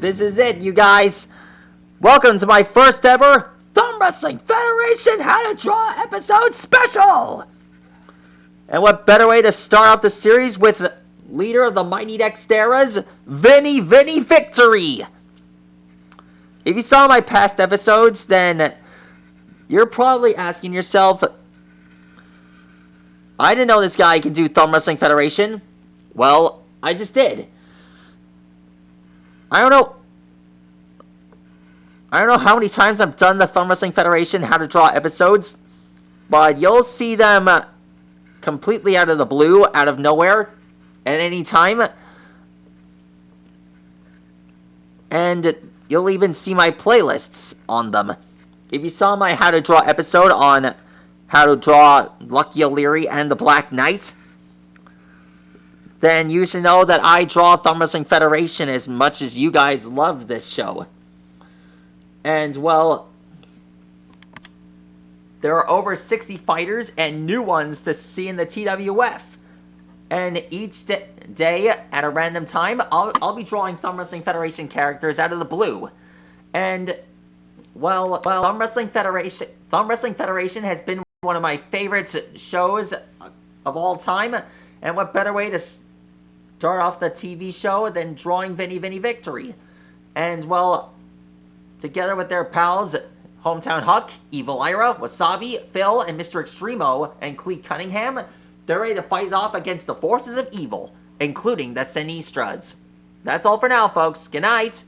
This is it, you guys. Welcome to my first ever Thumb Wrestling Federation How to Draw episode special. And what better way to start off the series with leader of the Mighty Dexteras, Vini Victory. If you saw my past episodes, then you're probably asking yourself, I didn't know this guy could do Thumb Wrestling Federation. Well, I just did. I don't know how many times I've done the Thumb Wrestling Federation How to Draw episodes, but you'll see them completely out of the blue, out of nowhere, at any time. And you'll even see my playlists on them. If you saw my How to Draw episode on how to draw Lucky O'Leary and the Black Knight, then you should know that I draw Thumb Wrestling Federation as much as you guys love this show. And, well, there are over 60 fighters and new ones to see in the TWF. And each day, at a random time, I'll be drawing Thumb Wrestling Federation characters out of the blue. And, well, Thumb Wrestling Federation has been one of my favorite shows of all time. And what better way to start off the TV show than drawing Vini Victory? And, well, together with their pals, Hometown Huck, Evil Ira, Wasabi, Phil, and Mr. Extremo, and Cleet Cunningham, they're ready to fight off against the forces of evil, including the Sinistras. That's all for now, folks. Good night.